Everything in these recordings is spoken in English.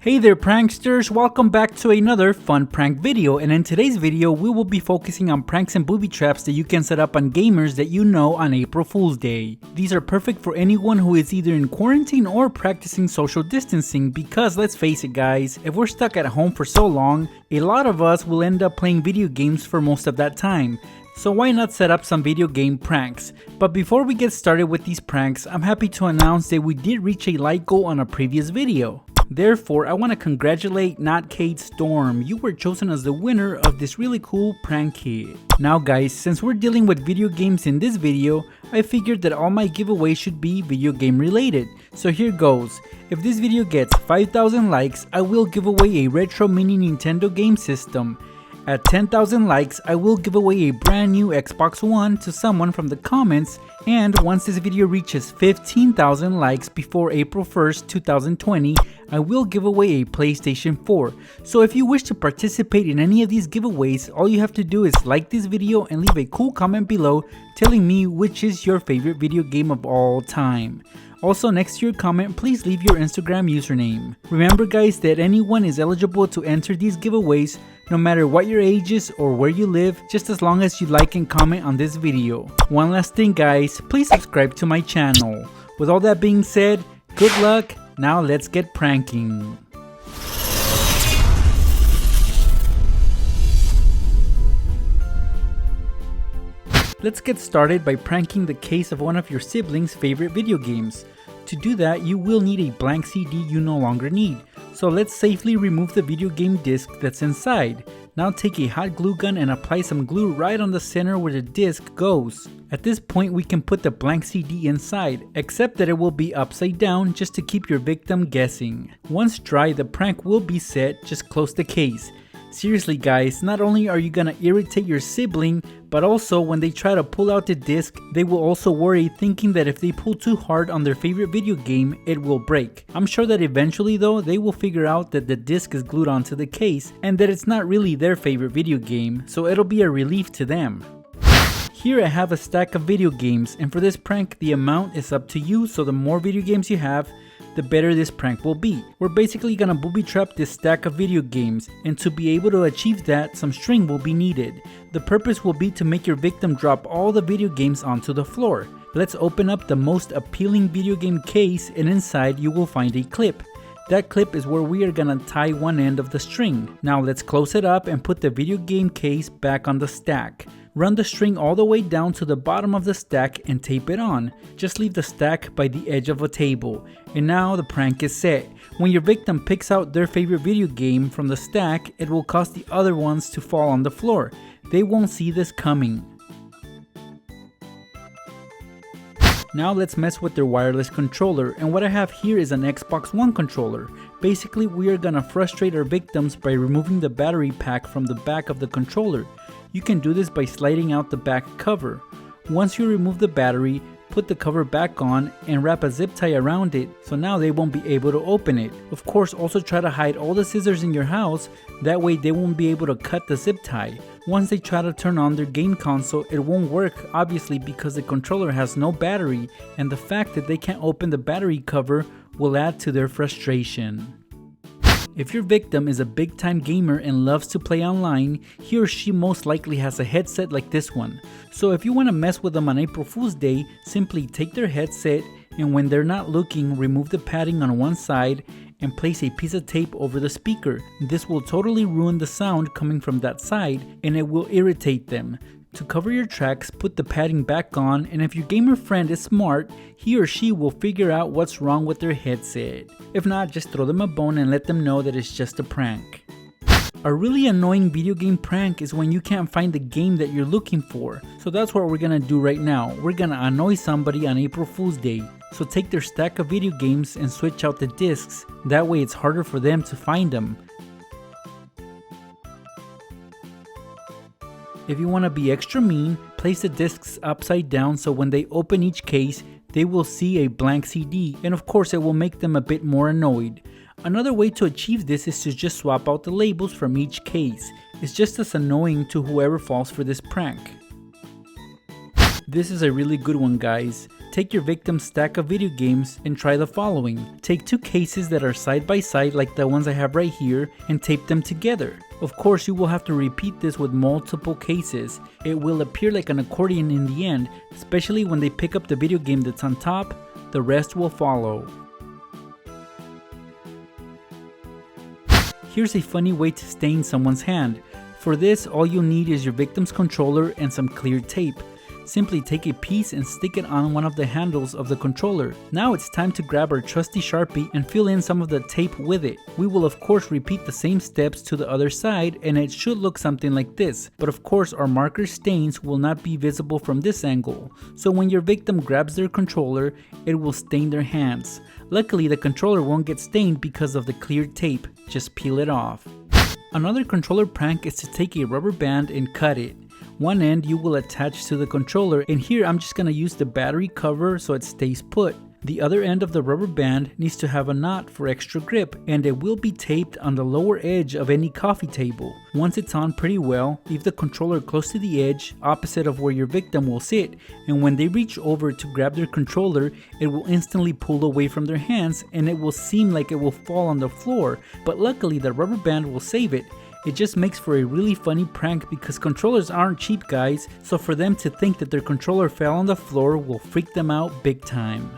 Hey there pranksters, welcome back to another fun prank video, and in today's video we will be focusing on pranks and booby traps that you can set up on gamers that you know on April Fool's Day. These are perfect for anyone who is either in quarantine or practicing social distancing because let's face it guys, if we're stuck at home for so long, a lot of us will end up playing video games for most of that time. So why not set up some video game pranks? But before we get started with these pranks, I'm happy to announce that we did reach a like goal on a previous video. Therefore, I want to congratulate Not Kate Storm. You were chosen as the winner of this really cool prank kit. Now guys, since we're dealing with video games in this video, I figured that all my giveaways should be video game related. So here goes. If this video gets 5,000 likes, I will give away a retro mini Nintendo game system. At 10,000 likes, I will give away a brand new Xbox One to someone from the comments, and once this video reaches 15,000 likes before April 1st, 2020, I will give away a PlayStation 4. So if you wish to participate in any of these giveaways, all you have to do is like this video and leave a cool comment below telling me which is your favorite video game of all time. Also, next to your comment, please leave your Instagram username. Remember guys that anyone is eligible to enter these giveaways no matter what your age is or where you live, just as long as you like and comment on this video. One last thing guys, please subscribe to my channel. With all that being said, good luck, now let's get pranking. Let's get started by pranking the case of one of your siblings' favorite video games. To do that, you will need a blank CD you no longer need. So let's safely remove the video game disc that's inside. Now take a hot glue gun and apply some glue right on the center where the disc goes. At this point we can put the blank CD inside, except that it will be upside down just to keep your victim guessing. Once dry, the prank will be set, just close the case. Seriously guys, not only are you gonna irritate your sibling, but also when they try to pull out the disc, they will also worry thinking that if they pull too hard on their favorite video game, it will break. I'm sure that eventually though, they will figure out that the disc is glued onto the case and that it's not really their favorite video game, so it'll be a relief to them. Here I have a stack of video games, and for this prank the amount is up to you, so the more video games you have, the better this prank will be. We're basically gonna booby trap this stack of video games, and to be able to achieve that, some string will be needed. The purpose will be to make your victim drop all the video games onto the floor. Let's open up the most appealing video game case, and inside you will find a clip. That clip is where we are gonna tie one end of the string. Now let's close it up and put the video game case back on the stack. Run the string all the way down to the bottom of the stack and tape it on. Just leave the stack by the edge of a table. And now the prank is set. When your victim picks out their favorite video game from the stack, it will cause the other ones to fall on the floor. They won't see this coming. Now let's mess with their wireless controller, and what I have here is an Xbox One controller. Basically we are gonna frustrate our victims by removing the battery pack from the back of the controller. You can do this by sliding out the back cover. Once you remove the battery, put the cover back on and wrap a zip tie around it, so now they won't be able to open it. Of course, also try to hide all the scissors in your house, that way they won't be able to cut the zip tie. Once they try to turn on their game console, it won't work obviously because the controller has no battery, and the fact that they can't open the battery cover will add to their frustration. If your victim is a big time gamer and loves to play online, he or she most likely has a headset like this one. So if you want to mess with them on April Fool's Day, simply take their headset and when they're not looking, remove the padding on one side and place a piece of tape over the speaker. This will totally ruin the sound coming from that side and it will irritate them. To cover your tracks, put the padding back on, and if your gamer friend is smart, he or she will figure out what's wrong with their headset. If not, just throw them a bone and let them know that it's just a prank. A really annoying video game prank is when you can't find the game that you're looking for. So that's what we're gonna do right now. We're gonna annoy somebody on April Fool's Day. So take their stack of video games and switch out the discs. That way it's harder for them to find them. If you want to be extra mean, place the discs upside down so when they open each case, they will see a blank CD, and of course it will make them a bit more annoyed. Another way to achieve this is to just swap out the labels from each case. It's just as annoying to whoever falls for this prank. This is a really good one guys. Take your victim's stack of video games and try the following. Take 2 cases that are side by side like the ones I have right here and tape them together. Of course, you will have to repeat this with multiple cases. It will appear like an accordion in the end, especially when they pick up the video game that's on top. The rest will follow. Here's a funny way to stain someone's hand. For this, all you'll need is your victim's controller and some clear tape. Simply take a piece and stick it on one of the handles of the controller. Now it's time to grab our trusty Sharpie and fill in some of the tape with it. We will of course repeat the same steps to the other side and it should look something like this. But of course our marker stains will not be visible from this angle. So when your victim grabs their controller, it will stain their hands. Luckily the controller won't get stained because of the clear tape. Just peel it off. Another controller prank is to take a rubber band and cut it. One end you will attach to the controller, and here I'm just gonna use the battery cover so it stays put. The other end of the rubber band needs to have a knot for extra grip, and it will be taped on the lower edge of any coffee table. Once it's on pretty well, leave the controller close to the edge, opposite of where your victim will sit, and when they reach over to grab their controller, it will instantly pull away from their hands and it will seem like it will fall on the floor, but luckily the rubber band will save it. It just makes for a really funny prank because controllers aren't cheap, guys, so for them to think that their controller fell on the floor will freak them out big time.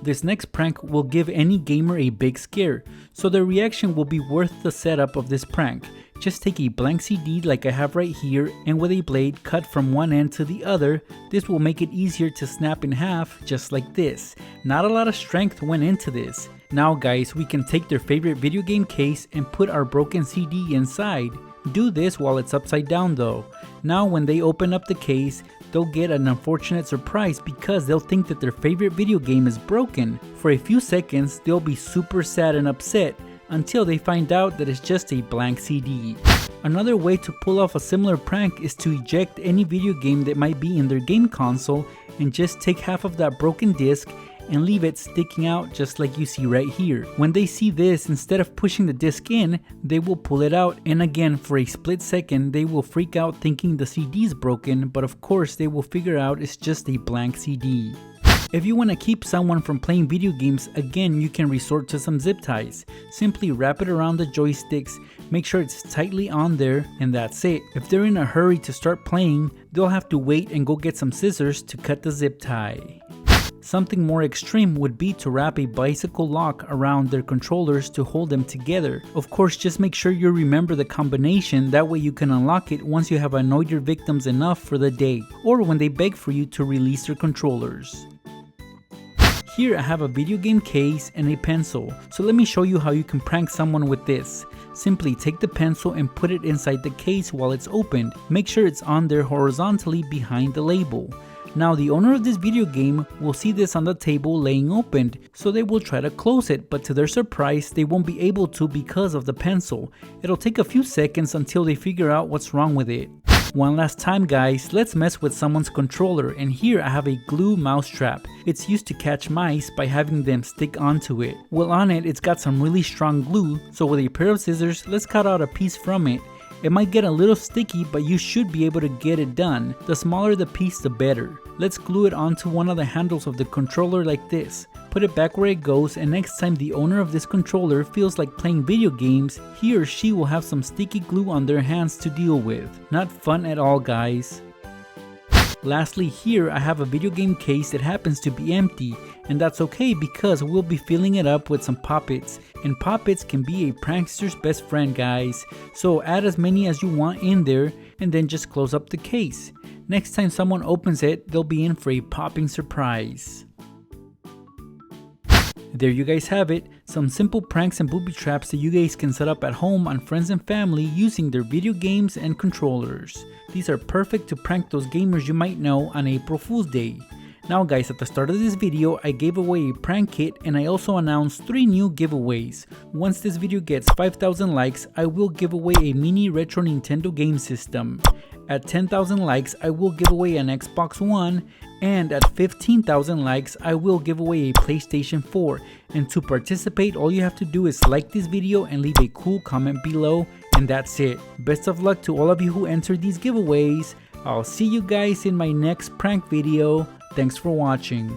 This next prank will give any gamer a big scare, so the reaction will be worth the setup of this prank. Just take a blank CD like I have right here and with a blade cut from one end to the other. This will make it easier to snap in half just like this. Not a lot of strength went into this. Now guys, we can take their favorite video game case and put our broken CD inside. Do this while it's upside down though. Now when they open up the case, they'll get an unfortunate surprise because they'll think that their favorite video game is broken. For a few seconds, they'll be super sad and upset until they find out that it's just a blank CD. Another way to pull off a similar prank is to eject any video game that might be in their game console and just take half of that broken disc and leave it sticking out just like you see right here. When they see this, instead of pushing the disc in, they will pull it out, and again for a split second they will freak out thinking the CD is broken, but of course they will figure out it's just a blank CD. If you want to keep someone from playing video games, again you can resort to some zip ties. Simply wrap it around the joysticks, make sure it's tightly on there, and that's it. If they're in a hurry to start playing, they'll have to wait and go get some scissors to cut the zip tie. Something more extreme would be to wrap a bicycle lock around their controllers to hold them together. Of course, just make sure you remember the combination, that way you can unlock it once you have annoyed your victims enough for the day, or when they beg for you to release their controllers. Here I have a video game case and a pencil, so let me show you how you can prank someone with this. Simply take the pencil and put it inside the case while it's opened. Make sure it's on there horizontally behind the label. Now the owner of this video game will see this on the table laying opened, so they will try to close it, but to their surprise they won't be able to because of the pencil. It'll take a few seconds until they figure out what's wrong with it. One last time guys, let's mess with someone's controller, and here I have a glue mousetrap. It's used to catch mice by having them stick onto it. Well, on it, it's got some really strong glue, so with a pair of scissors, let's cut out a piece from it. It might get a little sticky, but you should be able to get it done. The smaller the piece, the better. Let's glue it onto one of the handles of the controller like this. Put it back where it goes, and next time the owner of this controller feels like playing video games, he or she will have some sticky glue on their hands to deal with. Not fun at all, guys. Lastly, here I have a video game case that happens to be empty, and that's okay because we'll be filling it up with some poppets, and poppets can be a prankster's best friend, guys. So add as many as you want in there and then just close up the case. Next time someone opens it, they'll be in for a popping surprise. There you guys have it, some simple pranks and booby traps that you guys can set up at home on friends and family using their video games and controllers. These are perfect to prank those gamers you might know on April Fool's Day. Now guys, at the start of this video I gave away a prank kit, and I also announced 3 new giveaways. Once this video gets 5,000 likes, I will give away a mini retro Nintendo game system. At 10,000 likes, I will give away an Xbox One, and at 15,000 likes, I will give away a PlayStation 4. And to participate, all you have to do is like this video and leave a cool comment below, And that's it. Best of luck to all of you who entered these giveaways. I'll see you guys in my next prank video. Thanks for watching.